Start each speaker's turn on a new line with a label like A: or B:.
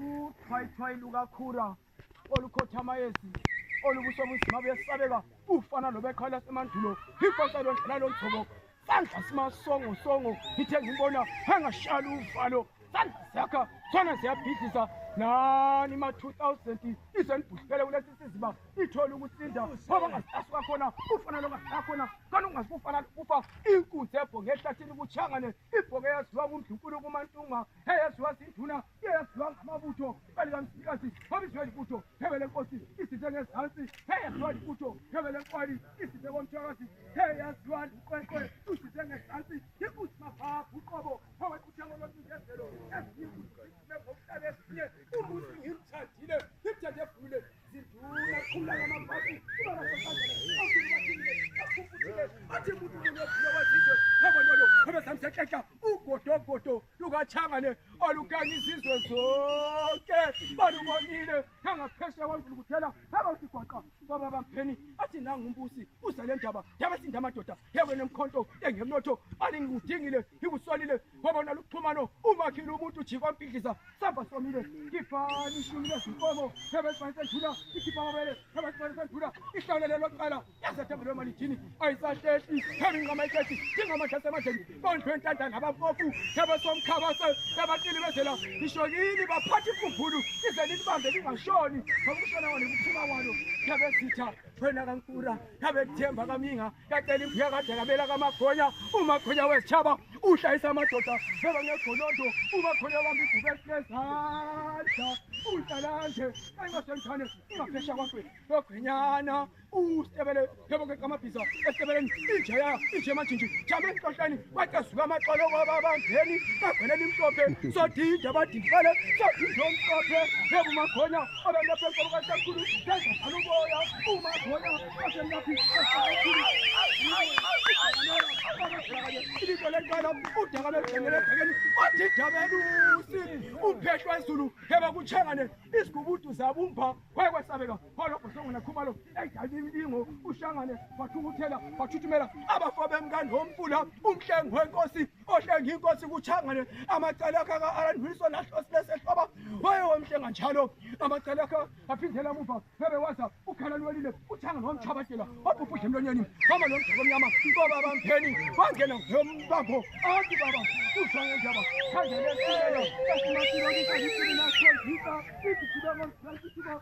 A: uthwayithwayi lukakhura olukhothama yesi olubusobunzima buyesabeka ufana lobekhala semandulo ifosa londlela lomthobo sandla simasongo ngithe ngimbona angashali uvalo sandla zakha zona ziyabhidisa nani ma-2000 izenibhuhlele kulesi siziba ithole ukusinda ngoba ngasiasuka khona ufana longasakhona kanti ungazikufana ufa inkunzi ebhonge ehlathini kuchangane ibhonge yaziwa kumdlunkulu kumantunga eyaziwa zinduna eyaziwa ngamabutho kalikamsikazi ngoba iziwe libutho hebele nkosi isithe ngezansi eyaziwa libutho hebele nkwali isithe komthakazi eyaziwa liqweqwe isithe ngezansi inkunzi maphaphu uqobo ngoba ikuthango lwezizezelo ezinye esinye umusi ngimthathile ngimthathe evule zinduna qhulana amabhasi athi umuntu unephilo wazizwe ngabonolo ebesamsekeka ugodogodo lukachangane olukanye izizwe zonke balubonile angaphesheya kwandulukuthela abasigwaqa baba bampheni athi nangumbusi uzale ndaba yabesinda amadoda yewenemkhonto engemnotho alingudingile ibusolile wabona luxhumano umakhile umuntu ujikwa mpidliza samba somile ngifani ishumi lezinkomo ebesifanisenduna ikhipha amabele ebesifanisenduna ihlawulele lokuqala yazetembele malithini ayisahlehli ebinqamaikethi ndingamadlase emadleni bondlwentandana abampofu ebesomkhabase ebaqilibezela ishokini baphathi imvumbulu ize lilibambe lingashoni ngokushona walo ukuphuma walo yabezitha wena kankura yabekuthemba kaminga yacela imbuya kade kabela kamagonya umagonya wesitshaba uhlahisa amadoda ebangegolondo umagonya wami ibhube esilezandla uhlalanje ayingasentshane ingaphesha kwakwe logwenyana usebele yeboke kamabhiza esebeleni inje emanjinji jame enhlohleni wacezuka amaqolo kwababambeni bagwenela imhlophe sodida badibale sodida omhlophe yebo umagonya abelapha enkobo kahlakhulu yazazala uboya umagonya aselaphi ilito lenkala udakame lugengele ebhekeni odidabelusi upheshwa ezulu yeba kuchangane isigubudu zabumba kwayekwesabeka olobhosongona khumalo eyidalilingo ushangane wathukuthela wathuthumela abafo bemkandi womfula umhlengi wenkosi ohlengi inkosi kuchangane amacala akhe ka-arandwiso nahlosilesehlaba wayewomhlenga njalo amacala akhe aphindela muva ebewaza ukhala lwelile uchangane wamtshabadela wabhubhudla emlonyeni wama lomdaka omnyama inkoba bampheni wangena yombambo athi baba usangendaba khangele esilela esimasilonisaisinasolvisa izithibeko zesithiba